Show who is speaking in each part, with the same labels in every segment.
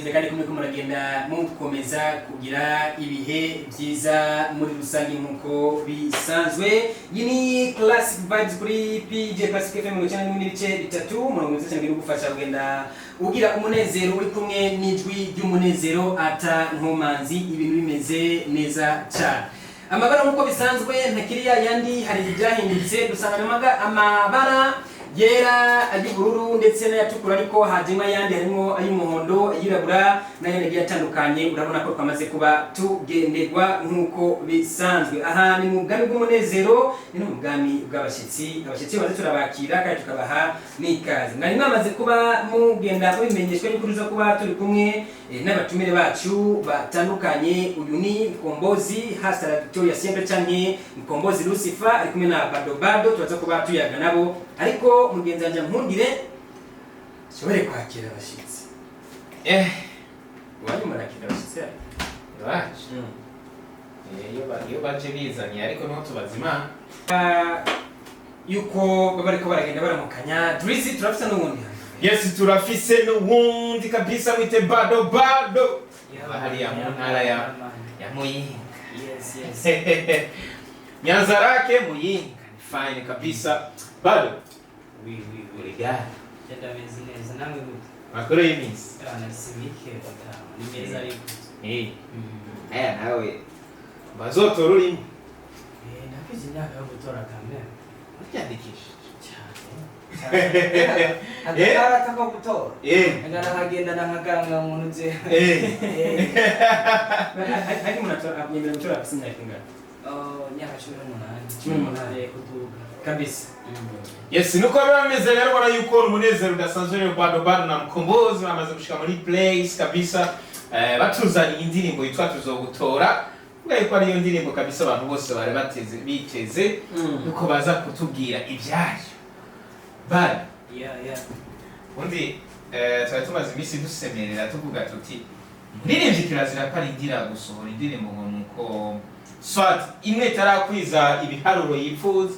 Speaker 1: nizeye kandi kumwe ko muragenda mukomeza kugira ibihe byiza muri rusange nkuko bisanzwe. Iyi ni Classic Vibes kuri PJ Classic FM n'ibice 3 murongo nziza cyane gufasha kugenda ugira umunezero uri kumwe n'ijwi ry'umunezero ata nkomanzi ibintu bimeze neza cyane. Amabara nkuko bisanzwe ntakiriya yandi hari ibyahindutse dusanga amabara yera ay'ubururu ndetse n'ayatukura ariko hajima yandi harimo ay'umuhondo ayirabura n'ayandi agiye atandukanye. Urabona ko twamaze kuba tugenderwa nkuko bisanzwe. Aha ni mu bwami bw'umunezero ni mu bwami bw'abashyitsi. Abashyitsi baze turabakira kandi tukabaha n'ikaze. Mwari mwamaze kuba mugenda mubimenyeshwa yuko tuza kuba turi kumwe n'abatumire bacu batandukanye. Uyu ni Mkombozi hasta la Victoria Siempre canke Mkombozi Lucifer ari kumwe na Bado tuza kuba tuyaga nabo ariko mugenzi wanje nkundire shobore kwakira abashitsi. Wani murakira abashitsi
Speaker 2: Iwacu iyo baje bizanye ariko no tubazima
Speaker 1: yuko bariko baragenda baramukanya. Drizzy turafise n'ubundi.
Speaker 2: Yes, turafise n'ubundi kabisa mwite Bado hali ya ntara ya Muyinga.
Speaker 1: Yes.
Speaker 2: Nyanza rake Muyinga fine kabisa. Bado urigari
Speaker 3: Jenda mezi namwe gute
Speaker 2: makuru y'imisi
Speaker 3: simike batama ni meza ariko
Speaker 2: aya nawe bazotora urimo
Speaker 3: nakize imyaka yo gutora kamera
Speaker 2: uryandikishije
Speaker 3: cyane agara tako gutora ngana hagenda nakaganga muntu je
Speaker 1: Hadi munatora nyemera gutora asinga kinga
Speaker 3: nyaka 18 kutuka
Speaker 1: kabisa.
Speaker 2: Yes, nuko bameze rero bara yuko umunezero udasanzwe rero Bado na Mkombozi bamaze gushika muri place kabisa. Batuzanye indirimbo yitwa tuzogutora. Kuko yuko ari yo ndirimbo kabisa abantu bose bari biteze nuko baza kutubwira ibyayo. Bado
Speaker 3: yeah
Speaker 2: undi twari tumaze imisi dusemerera tuvuga tuti ndirimbo kirazira ko ari ndira gusohora indirimbo nuko swat imwe tarakwiza ibiharuro yifuza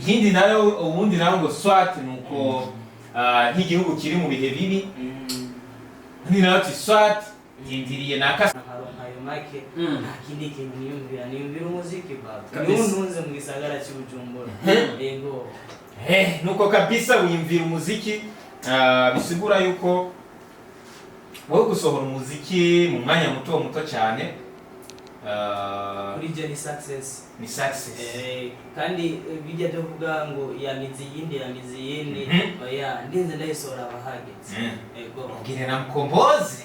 Speaker 2: yindi nayo ubundi nayo ngo swat nuko nk'igihugu kiri mu bihe bibi ni nayo swat yindiriye nakasa
Speaker 3: ayo make nakindi kintu niyumvira umuziki baba nunze mu gisagara cy'Ubujumbura yego
Speaker 2: nuko kabisa wiyumvira umuziki bisigura yuko wowe gusohora umuziki mu mwanya muto cyane
Speaker 3: kuri je ni success kandi bijya byo kuvuga ngo yamizi yindi oya ndinze ndayisohora abahageze yego
Speaker 2: ngire na Mkombozi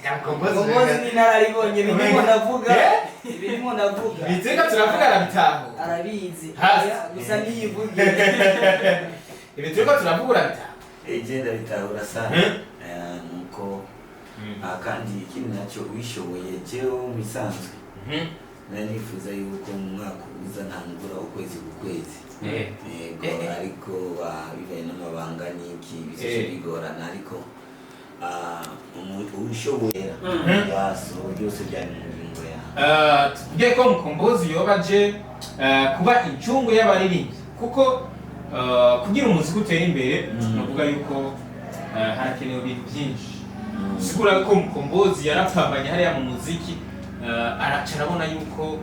Speaker 3: ni nararibonye birimo ndavuga
Speaker 2: biteka turavuga arabitaho
Speaker 3: arabizi gusa niyivuge
Speaker 2: ibiteka turavuga arabitaho
Speaker 4: agenda bitahura sana nuko kandi ikindi nacyo wishoboye jewe misanzwe nanifuza yuko mu mwaka uza ntangura ukwezi ku kwezi ariko bibaye n'amabanga n'iki bisoje bigorana ariko ushoboye yaso byose byari mu ngingo yawe.
Speaker 2: Tuvuge ko Mkombozi yobaje kuba incungu y'abaririmbyi kuko kugira umuziki utera imbere navuga yuko harakenewe ibintu byinshi. Sigura ko Mkombozi yarapfambanye hariya mu muziki arabona yuko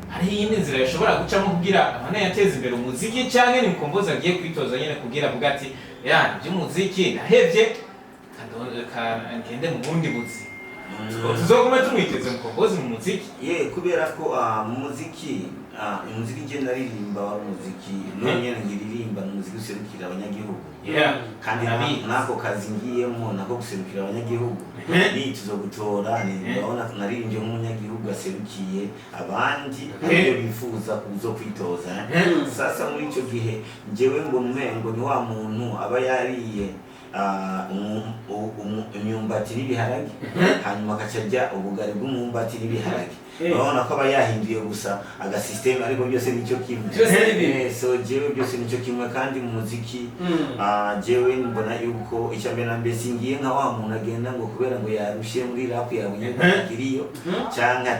Speaker 2: hari iyindi nzira yashobora gucamo kugira abana yateza imbere umuziki cyangwa ni Mkombozi agiye kwitoza nyine kugira avuga ati by'umuziki nahevye ngende mu bundi buzi. Tuzoguma tumwiteze Mkombozi mu muziki
Speaker 4: kubera ko mu muziki nje naririmba wa muziki none ngiririmba mu muziki userukira abanyagihugu kandi nako kazi ngiyemo nako guserukira abanyagihugu ni tuzogutora ndabona naririmbye nk'umunyagihugu aserukiye abandi iyo bifuza kuzo kwitoza. Sasa muri icyo gihe njewe ngo mwengo ni wa muntu aba yariye imyumbati n'ibiharage hanyuma akacajya ubugari bw'umwumbati n'ibiharage. Urabona ko aba yahinduye gusa agasysteme ariko byose nicyo kimwe. So jewe byose nicyo kimwe kandi mu muziki jewe mbona yuko icyambere na mbere singiye nka wa muntu agenda ngo kubera ngo yarushe muri rap yabonye kiriyo cyangwa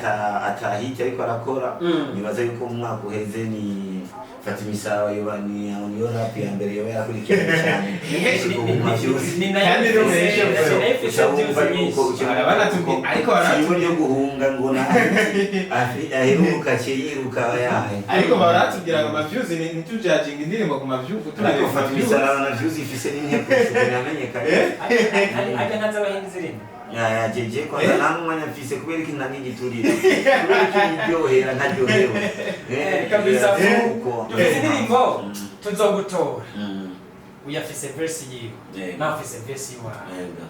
Speaker 4: atahita ariko arakora. Nibaza yuko mu mwaka uheze ni fata imisawa yobani niyo rap ya mbere yoba yakurikirana cyane kuguma byose
Speaker 1: ni nayo
Speaker 2: ariko baratubwira
Speaker 4: guhunga ngo na aheruka yiruka yahe
Speaker 2: ariko baratubwira ngo amaviews ni tujajinga indirimbo ku maviews
Speaker 4: ariko fata imisawa na views ifise n'inteko yamenyekanye
Speaker 1: ajya ntaza abahinzi zirimo
Speaker 4: ya jeje kwa nta mwanya mfise kubera iki ntangi giturira kubera iki niryohera ntaryohewe
Speaker 1: kabisa uko indirimbo tuzogutora uyafise verse yiwe nafise verse yiwe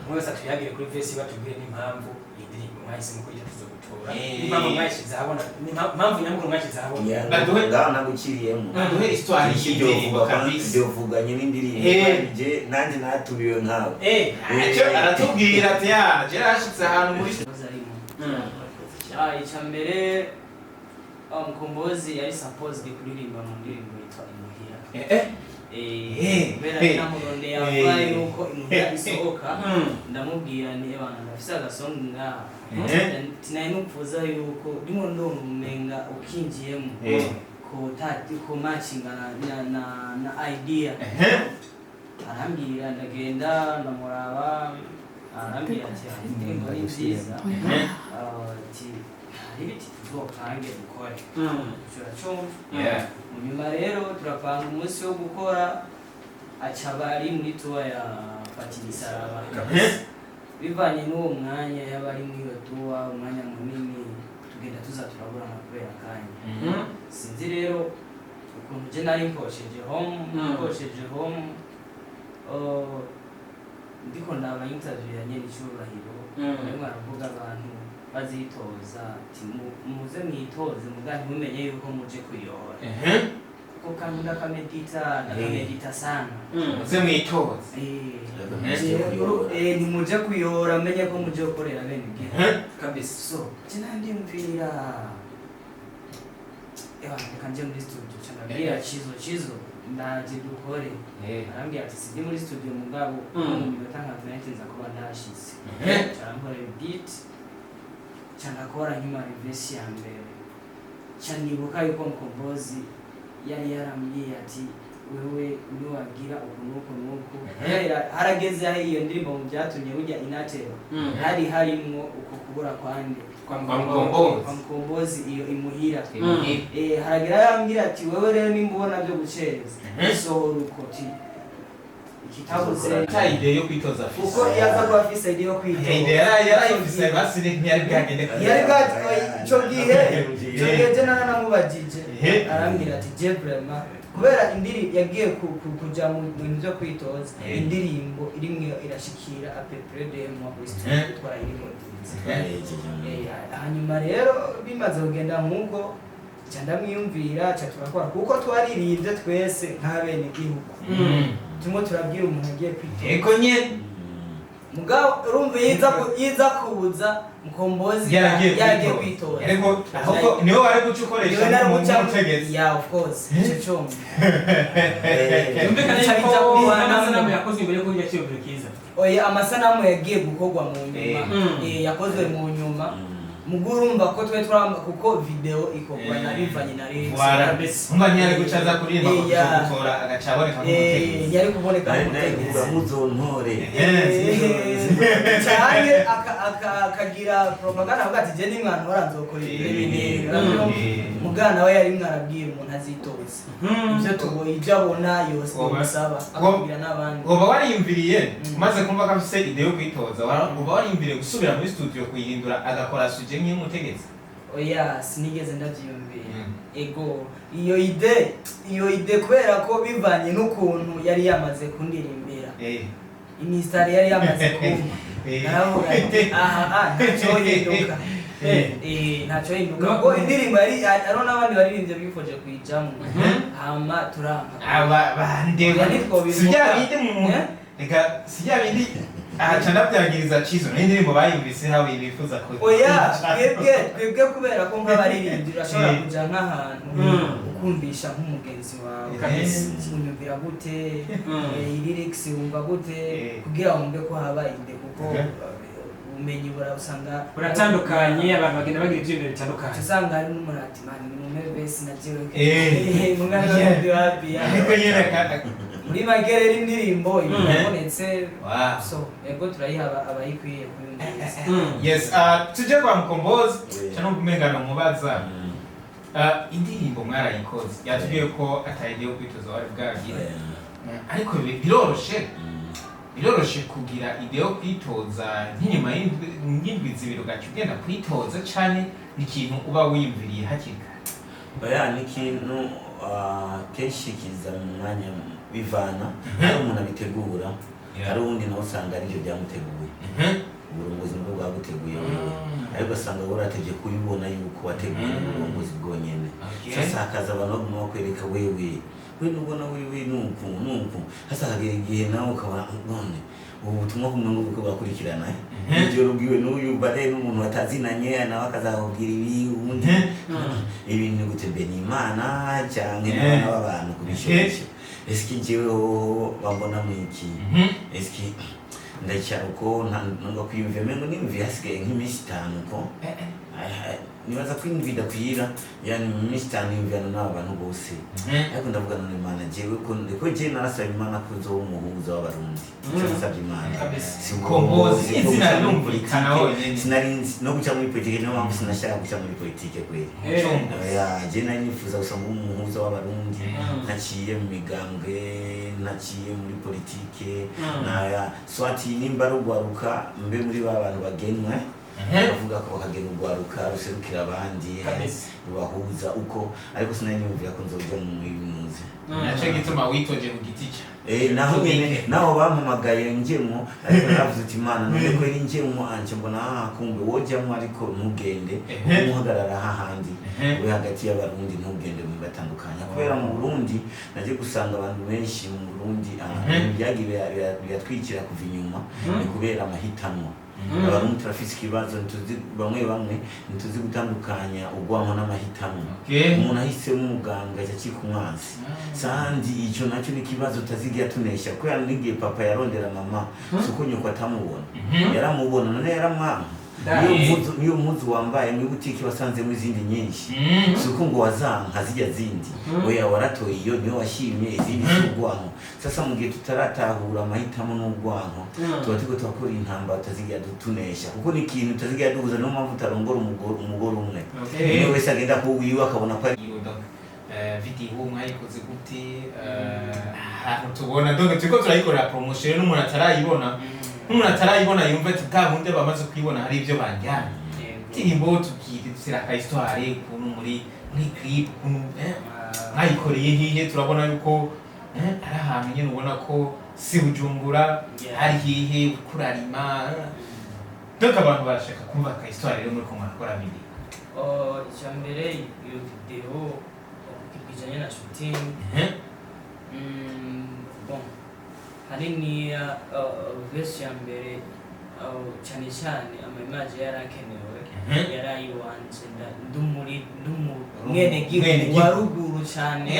Speaker 1: mwese atuyagire kuri verse yiwe atubwire n'impamvu indirimbo mwahisemo ko tuzogutora impamvu mwashize habona impamvu nyamukuru mwashize habona
Speaker 4: baduhe ngana guciriyemo
Speaker 2: baduhe histoire y'indirimbo kabisa
Speaker 4: byovuganye n'indirimbo je nanje natubiwe nkawe
Speaker 2: acho aratubwira ati ya je rashitse ahantu muri
Speaker 3: icyambere Mkombozi yari supposed kuririmba mu ndirimbo yitwa Imuhira bera namuronde yabaye nuko Imuhira isohoka ndamubwira ni ebana ndafise agasong ngaha tinaye nupfuza yuko ndimo ndona umenga ukinjiyemo ko matchinga na idea arambwira ndagenda ndamuraba arambwira ati indirimbo ni nziza ati ibiti tuzokange dukore turacumva nyuma rero turapanga umunsi wo gukora aca bari muri tuwa ya Patinisaraba bivanye n'uwo mwanya y'abari muri iyo tuwa umwanya munini tugenda tuza turabura kubera kanya sinzi rero ukuntu je nari nkosheje home ndiko ndaba interview ya nyene cyubahiro ariko aravuga abantu bazitoza ati muze mwitoze mugandi mumenye yuko muje kuyora kuko kandi ndakamedita sana
Speaker 2: muze mwitoze
Speaker 3: ni muje kuyora menye ko muje gukorera bene bwe
Speaker 1: kabisa
Speaker 3: so cyane ndimvira kanje muri studio cyangwa chizo ndaje dukore arambye ati sidi muri studio mugabo mu minota nka 20 nza kuba ndashitse cyangwa beat cyangwa kora nyuma reverse ya mbere cyanibuka yuko Mkombozi yari yarambwiye ati wewe niwagira ukunuko nuko harageze aho iyo ndirimbo mu byatumye burya inatera harimo uko kubura kwande kwa Mkombozi iyo Imuhira haragira yambwira ati wewe rero nimbona byo gucereza isohora uko ti ikitabuze
Speaker 2: ta idea yo kwitoza
Speaker 3: uko yaza kwa afisa idea yo kwitoza
Speaker 2: yari ifise basi ntiyari bwagende
Speaker 3: yari cyo gihe je namubajije arambwira ati je vraiment kubera indiri yagiye kuja mu bintu byo kwitoza indirimbo irimwe irashikira apepre de mu Kristo twarayirimo hanyuma rero bimaze kugenda nkuko cyandamwiyumvira turakora kuko twaririmbye twese nk'abene igihugu tumwe turabwira umuntu agiye kwitoza
Speaker 2: eko nye
Speaker 3: mugabo urumva yiza kubuza Mkombozi yagiye kwitoza
Speaker 2: ariko ahubwo niwe wari gucukoresha mu mutegezi
Speaker 3: of course cyo
Speaker 1: amasanamu yakozwe mbere ko njya cyobyo kiza
Speaker 3: amasanamu yagiye gukorwa mu nyuma yakozwe mu nyuma mugurumva ko twe turamba kuko video ikorwa na bivanye na
Speaker 2: Rex umva ntiyari gucaza kurimba ko gutora agacaboneka mu mutegezi
Speaker 3: yari kuboneka mu mutegezi
Speaker 4: muzontore
Speaker 3: cyane akagira propaganda avuga ati je ni mwana waranzokora ibintu mugana we yari mwarabwira umuntu azitoza ibyo tuboye ibyo abona yose bisaba akubwira n'abandi
Speaker 2: uba wariyumviriye umaze kumva ko afise idea yo kwitoza uba wariyumviriye gusubira muri studio kuyihindura agakora suje nk'umutegetsi
Speaker 3: oya sinigeze ndavyiyumvira ego iyo ide kubera ko bivanye n'ukuntu yari yamaze kundirimbira imisitari yari yamaze kumva naravuga ntacyo hinduka ntacyo hinduka kuko indirimbo yari ariho n'abandi baririmbye bifoje kuyijamo hama turanga
Speaker 2: sijya bindi ahaca ndabyagiriza Chizo n'indirimbo bayumvise hawe bifuza ko
Speaker 3: oya twebwe kubera ko nk'abaririmbyi urashobora kuja nk'ahantu ukumvisha nk'umugenzi wawe unyumvira gute lyrics wumva gute kugira wumve ko habaye inde kuko ubumenyi burasanga
Speaker 1: buratandukanye abantu bagenda bagira ibyiyumviro bitandukanye
Speaker 3: usanga hari n'umuntu ati mani ni mumere besi nagiwe mungana n'undi happy
Speaker 2: ariko nyene
Speaker 3: muri make rero indirimbo ibonetse so ego turayiha abayikwiye kuyumviriza
Speaker 2: yes tuje kwa Mkombozi cyane kumengana mubaza indirimbo mwarayikoze yatubwiye ko atayigiye kwitoza wari bwagire ariko biroroshe kugira ide yo kwitoza nk'inyuma y'indwi zibiri ugaca ugenda kwitoza cyane n'ikintu uba wiyumviriye hakiri
Speaker 4: kare ni ikintu kenshi kiza mu mwanya bivana hari umuntu abitegura hari uwundi nawe usanga aribyo byamuteguye uburongozi nibwo bwaguteguye ariko usanga warategeye kubibona yuko wateguye uburongozi bwonyene sasa hakaza abantu baguma bakwereka wewe nubona wewe nuku hasa hagera igihe nawe ukabona none ubu butumwa kumwe ngo uko bakurikirana ibyo rubwiwe n'uyu bare n'umuntu watazinanye nawe akazakubwira ibi ubundi ibintu gutembera Imana cyangwa n'abana b'abantu kubishoboka eski jewe bambona mu iki eski ndacyara uko ntabwo kwiyumvira mengo nimvi hasigaye nk'iminsi 5 ko nibaza kwiyumvira kwira yani iminsi 5 imvana n'abantu bose ariko ndavugana n'Imana jewe ko je narasaba Imana kuzo umuhuza w'abarundi nasabye Imana
Speaker 2: Mkombozi izina numvikana honyine
Speaker 4: sinarinzi no guca muri politike no mpamvu sinashaka guca muri politike kweli je nari nifuza gusanga umuhuza w'abarundi naciye mu migambwe naciye muri politike na swati nimba rugwaruka mbe muri bantu bagenwe bavuga ko bakagena urwaruka ruserukira abandi rubahuza uko ariko sinanyumvira ko nzoja mu bimuze
Speaker 2: naco gituma witoje ku giti cya
Speaker 4: naho nyene naho bampamagaye njemo ariko navuze uti Imana none ko iri njemo anje mbona kumbe wojyamo ariko ntugende umuhagarara hahandi we hagati y'abarundi ntugende mu batandukanya kubera mu Burundi naje gusanga abantu benshi mu Burundi byagiye byatwikira kuva inyuma ni kubera amahitamo abarundi turafise ikibazo bamwe nituzi gutandukanya ugwamo n'amahitamo umuntu ahisemo umuganga cyakika umwanzi sandi icyo nacyo ni kibazo tazigiye tunesha ko yanigiye papa yarondera mama suko nyoko atamubona yaramubona none yaramwanga niyo muzu wambaye mu butiki wasanze mu izindi nyinshi suko ngo wazanka zijya zindi oya waratoye iyo niyo washimye izindi z'ugwanko sasa mu gihe tutaratahura amahitamo n'ugwanko tuba twakora intambara tazigiye dutunesha kuko ni ikintu tazigiye duhuza no mpamvu utarongora umugore umwe niyo wese agenda ko wiwe akabona ko ari
Speaker 2: video mwayikoze gute tubona donc turiko turayikorera promotion n'umuntu atarayibona yumva ati bwahunde bamaze kwibona hari ibyo banjyana indirimbo tubwira ka histoire ukuntu muri clip mwayikoreye hihe turabona yuko ari ahantu nyine ubona ko si Bujumbura hari hihe kurarima donc abantu barashaka kumva ka histoire rero muri ko mwarakora video
Speaker 3: icyambere iyo video kijanye na shooting bon hanini verse ya mbere cyane cyane ama-image yarakenewe yarayiwanje mwene gihugu wa ruguru cyane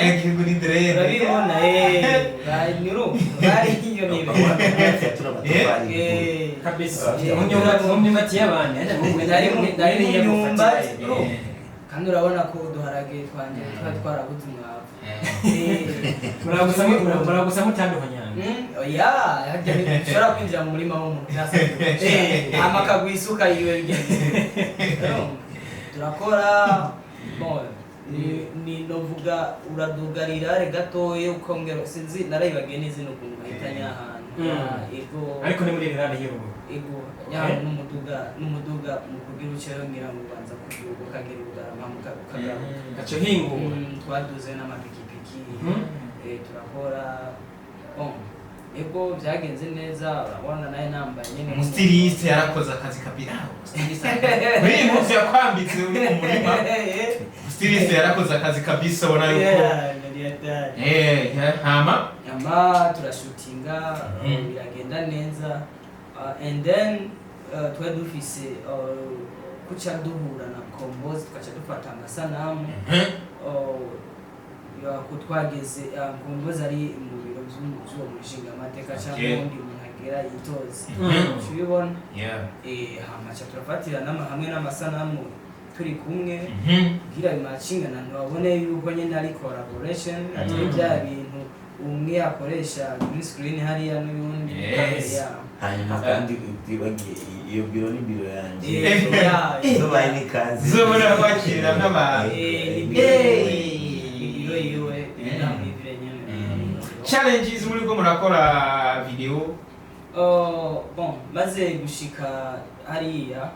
Speaker 3: urabibona bari iyo nibe
Speaker 1: kabisa umwimati y'abandi
Speaker 3: nari nyumba kandi urabona ko uduharage twanje twarabuze umwavu
Speaker 1: muragusa mutandukanya
Speaker 3: oya ushobora kwinjira mu murima w'umuntu amakagwa isuka yiwe turakora ni novuga uradugarira gatoye ukongera sinzi narayibagiye n'izina ukuntu bahitanye ahantu
Speaker 1: ariko ni muri rana y'ubu
Speaker 3: ego yahantu n'umuduga mu kugira ucyo ngira ngo ubanza kugira ukagera ugarama mukagara
Speaker 1: gaco hingu
Speaker 3: twaduze n'amapikipiki turakora ego byagenze neza urabona naye nambaye nyine
Speaker 2: umustiliste yarakoze akazi kabira muri impuzu yakwambitse uri mu murima umustiliste yarakoze akazi kabisa ubona yuko hama
Speaker 3: turashootinga biragenda neza and then twari dufise kuca duhura na Mkombozi tukaca dufata amasanamu ko twageze Mkombozi ari mu biro by'uwo mushinga amateka cyangwa undi muntu kugira yitoze
Speaker 1: Mm.
Speaker 3: tubibona
Speaker 2: Yeah.
Speaker 3: hamaca turafatira hamwe n'amasanamu turi kumwe
Speaker 2: Mhm.
Speaker 3: kugira bimacingana ntibabone yuko nyine ari collaboration atari bya bintu umwe akoresha green screen hariya n'ubundi
Speaker 2: Yes.
Speaker 4: hanyuma kandi utibagiye iyo biro ni biro yanjye
Speaker 3: yeah.
Speaker 4: zobaye ni kazi
Speaker 2: Zobora kwakira n'abantu. Challenges muri ko murakora video.
Speaker 3: Bon, maze gushika hariya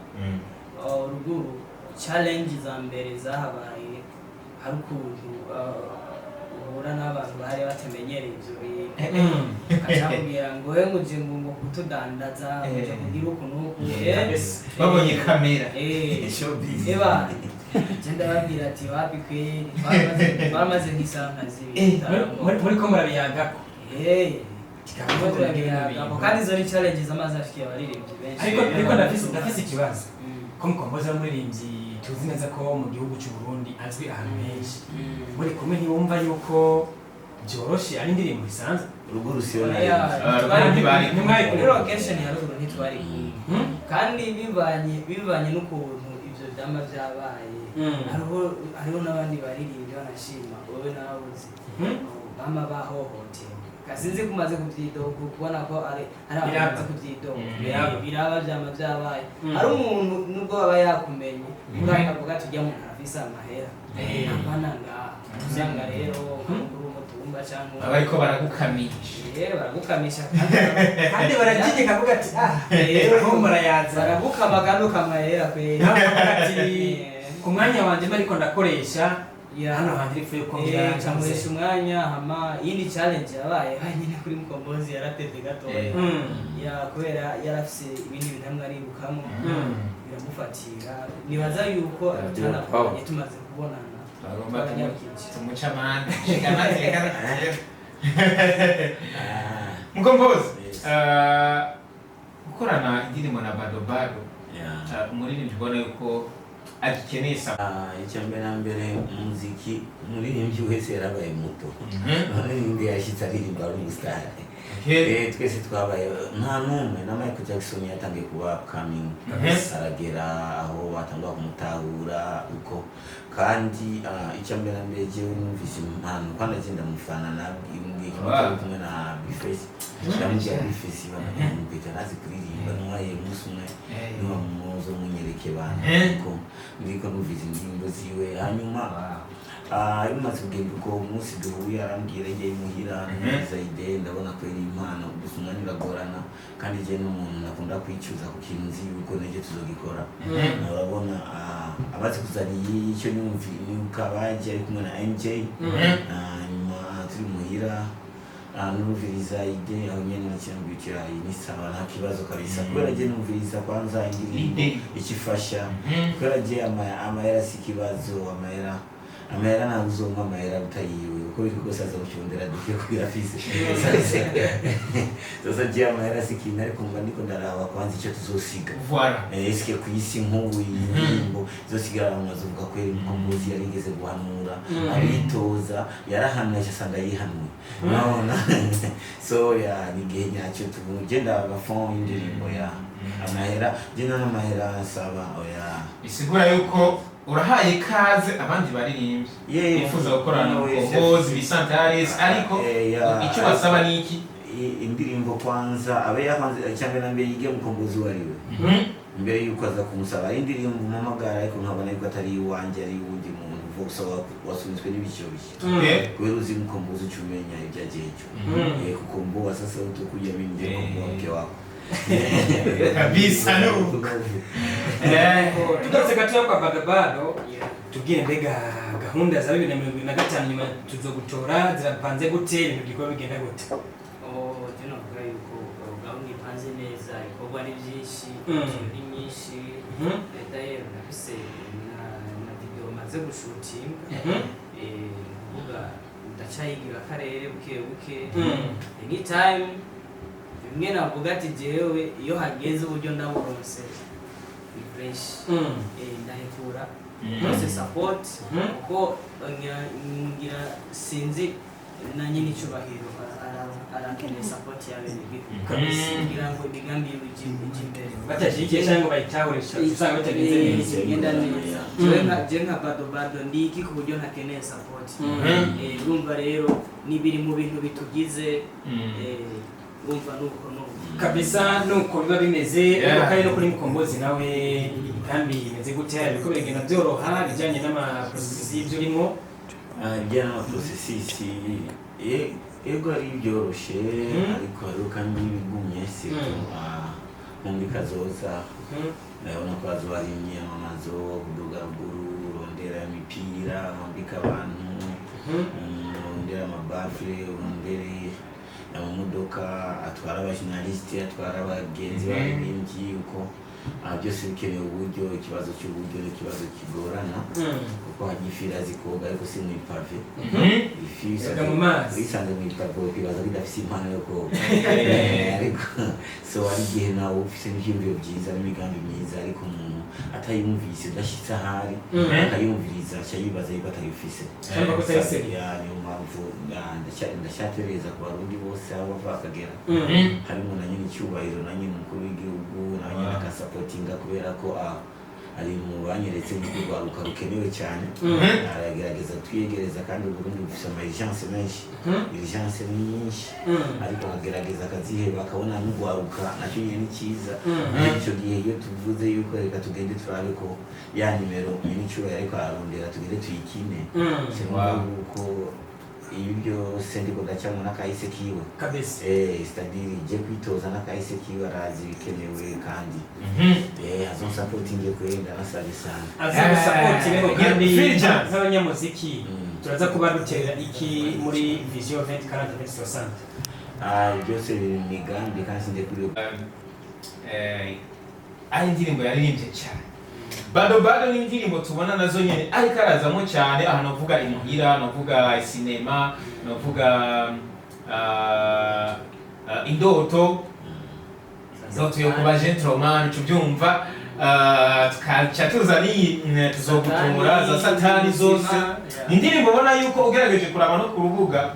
Speaker 3: ruguru challenge za mbere zahabaye hari ukuntu uhura n'abantu bari batamenyereye ibyo bintu akakubwira ngo we nguje ngo kutudandaza uje kugira ukuntu
Speaker 2: Babonye kamera.
Speaker 4: showbiz
Speaker 3: eba genda babwira ati wapi kweli bamaze nk'isankazi
Speaker 1: muri ko murabiyagako
Speaker 3: kandi izo ni challenges amaze afikiye abaririmbyi benshi
Speaker 1: ariko ndafise ikibazo ko mukomboza n'umuririmbyi tuzi neza ko mu gihugu cy'u Burundi azwi ahantu henshi muri kumwe ntibumva yuko byoroshe ari indirimbo isanzwe
Speaker 4: ruguru siyo
Speaker 3: muri location ya ruguru ntitwari kandi bivanye n'ukuntu ibyo byama byabaye hariho n'abandi baririmbyi banashima wowe nabuze bama bahohotewe kasinzi kumaze kubyidoga kubona ko ari abantu kubyidoga biraba byama byabaye ari umuntu nubwo baba yakumenye uravuga tujya mu afisa amahera apana ngaha usanga rero kuri umutumba cyangwa
Speaker 2: Abariko baragukamisha.
Speaker 3: baragukamisha
Speaker 1: kandi baragije kavuga ati rero ko murayaza
Speaker 3: baragukama kandi ukamahera kweli
Speaker 1: ati ku mwanya wanje mariko ndakoresha hano hantu ifu yo kongera
Speaker 3: cyamuresha umwanya hama yindi challenge yabaye hanyine kuri mukombozi yarateze gato ya kubera yarafise ibindi bintu aribukamo biramufatira nibaza yuko atanaye tumaze kubonana
Speaker 2: tumuca amande Mukombozi gukorana indirimbo na Bado Bado umuririmbyi ubona yuko agikeneye
Speaker 4: icya mbere na mbere umuziki umuririmbyi wese yarabaye muto umuririmbyi yashyitse aririmba ari umusitari twese twabaye nta n'umwe na Michael Jackson yatangiye kuba coming aragera aho batangwa kumutahura uko kandi icya mbere na mbere jewe numvise impano kandi agenda mufana nabwiye kumwe na Bifesi ndamubwira Bifesi bamubwira nazi kuririmba n'uwaye umunsi umwe niba muzo munyereke bantu ndiko numvise indirimbo ziwe hanyuma imaze kugenda uko umunsi duhuye arambwira ngiye muhira neza ide ndabona ko ari impano gusa umwanya uragorana kandi je n'umuntu nakunda kwicuza ku kintu nzi yuko neje tuzogikora urabona amaze kuzaniye icyo nibuka baje ari kumwe na MJ nyuma turi muhira numviriza ide aho nyene n'icyambukira ni sawa nta kibazo kabisa kubera je numviriza kwanza indirimbo ikifasha kubera je amahera si kibazo amahera ntabwo amahera utayiwe uko biri kose aza gucundira dukwiye kugira fise sasa je amahera si kintu ariko mba ndiko ndaraba kwanza icyo tuzosiga eske ku isi nk'ubu indirimbo zosigara mu mazu uvuga ko Mukombozi yarigeze guhanura abitoza yarahanuye asanga yihanuye nabona so nigihe nyacyo tugenda abafon indirimbo amahera je n'amahera saba
Speaker 2: isigura yuko urahaye kaze abandi baririmbyi bifuza gukorana Mukombozi Bisantares ariko icyo basaba ni iki
Speaker 4: indirimbo kwanza abe yahanze cyangwa nambe yige Mukombozi wariwe mbere yuko aza kumusaba indirimbo mpamagara ariko nkabona yuko atari iwanje ari uwundi muntu vuga wasunitswe n'ibicyo bishya kubera uzi Mukombozi ucumenya ibyagejo kuko mbo sasa utukuja mimi ndio mke wako
Speaker 2: kabisa no
Speaker 1: tugatse gato kwa Bado Bado tubwire mbega gahunda za 2025 nyuma tuzogutora zirapanze gute ibintu biko bigenda gute
Speaker 3: tino kwa yuko gahunda ipanze neza ikorwa ni byinshi ni myinshi leta yero nafise na video maze gushutinga kuvuga ndacayigira akarere buke anytime bimwe navuga ati jewe iyo hageze uburyo ndaburonse ni fresh ndahekura rwose support kuko ngira sinzi na nyine icyubahiro arakeneye support y'abenegihugu kugira ngo imigambi y'ijye imbere
Speaker 1: batashikiye cyangwa bayitahurisha usanga bitagenze neza
Speaker 3: igenda neza je nka bado ndi iki ku buryo ntakeneye support urumva rero nibiri mu bintu bitugize urumva nuko
Speaker 1: kabisa nuko biba bimeze ariko kandi no kuri Mukombozi nawe kandi imeze gute ariko bigenda byoroha bijyanye n'amaprocesses y'ibyo urimo
Speaker 4: bijyanye n'amaprocesses ego ari byoroshye ariko hari kandi bigumye muri kazoza ndabona ko hazoba hari imyamamazo kuduga ruguru rondera imipira rondeka abantu rondera amabafure rondere amamodoka atwara abajournaliste atwara abagenzi baririmbyi uko byose bikeneye uburyo ikibazo cy'uburyo n'ikibazo kigorana kuko hagifira zikoga ariko si mu ipave bisanze mu ipave ukibaza bidafise impano yo koga ariko so hari igihe nawe ufise n'ivyiyumviro byiza n'imigambi myiza ariko umuntu atayumvise udashitse ahari akayumviriza aca yibaza yuko atayifise niyo mpamvu ndacyatereza ku barundi bose aho bava bakagera harimo na nyine icyubahiro na nyine umukuru w'igihugu na nyine akasapotinga kubera ko ari mu banyeretse n'urwaruka rukenewe cyane aragerageza twiyegereza kandi uburundi bufise ama-urgence menshi urgence nyinshi ariko akagerageza akaziheba akabona n'urwaruka nacyo nyine ni cyiza icyo gihe iyo tuvuze yuko reka tugende turabe ko ya nimero n'icyubahiro ariko ararondera tugende tuyikine cyangwa yuko iyo byose ndiko ndacamo n'akahise kiwe
Speaker 1: kabisa
Speaker 4: c'est-à-dire je kwitoza n'akahise kiwe arazi bikenewe kandi azonsapotinge kwenda nasabe sana
Speaker 1: azamusapotinge kandi nk'abanyamuziki turaza kuba duterera iki muri Vision 2040
Speaker 4: byose biri mu migambi kandi ndekuriye
Speaker 2: ari indirimbo yaririmbye cyane bado ni indirimbo tubona nazo nyene ariko arazamo cyane aha novuga imuhira novuga cinema novuga indoto yo kuba gentleman cyubyumva tukaca tuzaniye tuzogutura za satani zose indirimbo ubona yuko ugerageje kuraba no ku rubuga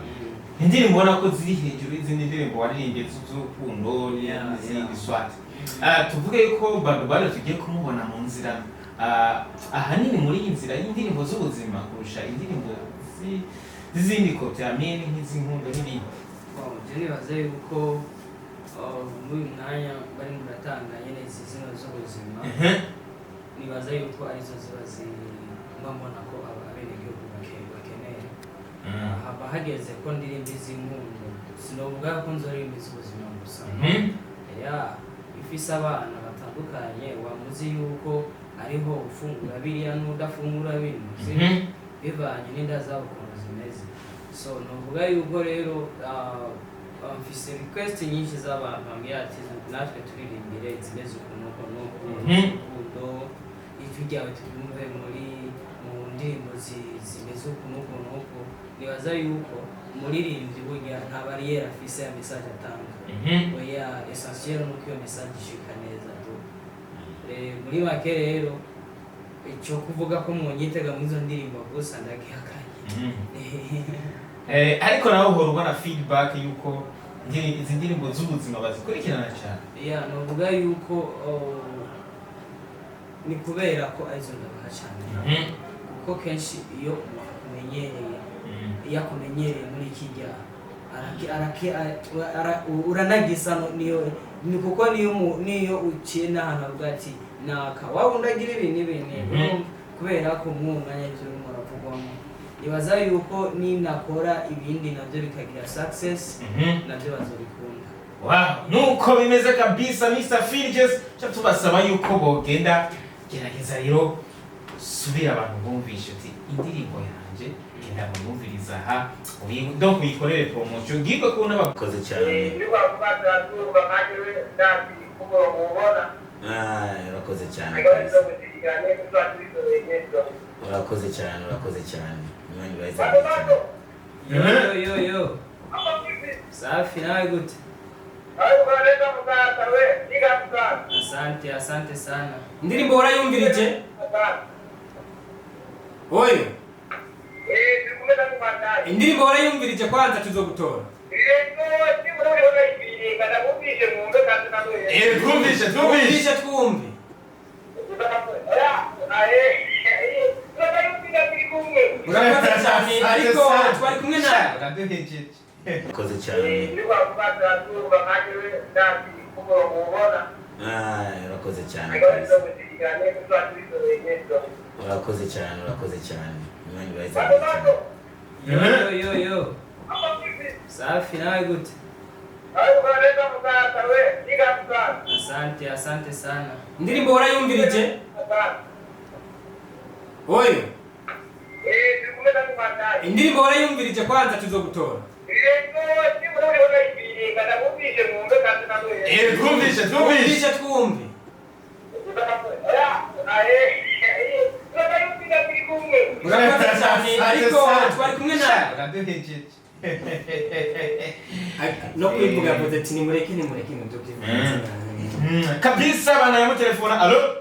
Speaker 2: indirimbo ubona ko ziri hejuru y'izindi ndirimbo waririmbye z'urukundo n'izindi swat tuvuge yuko bado tugiye kumubona mu nzira ahanini muri iyi nzira y'indirimbo z'ubuzima kurusha indirimbo z'izindi kote amene nk'iz'inkundo n'ibindi
Speaker 3: nibaza yuko muri uyu mwanya bari muratanga nyine izi zino z'ubuzima nibaza yuko arizo ziba mbona ko abenegihugu bakeneye haba hageze ko ndirimba iz'inkundo sinovuga ko nzoririmba iz'ubuzima gusa ifise abana batandukanye wamuzi yuko ariho ufungura biriya n'udafungura bino bivanye n'inda zabo ukuntu zimeze so novuga yuko rero mfise request nyinshi z'abantu bambwira ati natwe turirimbire zimeze ukuntu urukundo ijwi ryawe turyumve mu ndirimbo zimeze ukuntu nibaza yuko umuririmbyi burya nta bariyeri afise ya message atanga oya essentiel nuko iyo message ishika neza muri make rero icyo kuvuga ko mwonyitega muri izo ndirimbo gusa ndagihakanye
Speaker 2: ariko nawe uhora ubona feedback yuko izi ndirimbo z'ubuzima bazikurikirana cyane
Speaker 3: novuga yuko ni kubera ko arizo ndabaha cyane kuko kenshi iyo yakumenyereye muri kijya uranagisa ni kuko niyo uciye n'ahantu avuga ati naka waba undagira ibintu kubera ko mwuwo mwanya ibyo urimo uravugwamo nibaza yuko ninakora ibindi nabyo bikagira success nabyo bazobikunda
Speaker 2: nuko bimeze kabisa Mr. Filges cyo tubasaba yuko bogenda gerageza rero subira abantu bumvishe ati indirimbo yanje genda muyumviriza aha donc uyikorere promotion giko kuna
Speaker 4: bakoze cyane urakoze cyane urakoze cyane
Speaker 3: yo safi nawe gute asante sana
Speaker 1: indirimbo warayumvirije oyo indirimbo warayumvirije kwanza tuzogutora.
Speaker 2: Twumvishe.
Speaker 1: Twumve. Urakoze cyane ariko twari kumwe nawe.
Speaker 4: Urakoze cyane. Urakoze cyane. Urakoze cyane. Imana ibaze cyane.
Speaker 3: Yo. Safi nawe gute? Asante sana.
Speaker 1: Indirimbo warayumvirije? Oyo. Indirimbo warayumvirije kwanza tuzogutora.
Speaker 2: Twumvishe.
Speaker 1: Twumve. Urakoze cyane ariko twari kumwe nawe. No kwivuga ati nimureke ndukivuga.
Speaker 2: Kabisa bana ya telefone. Allo?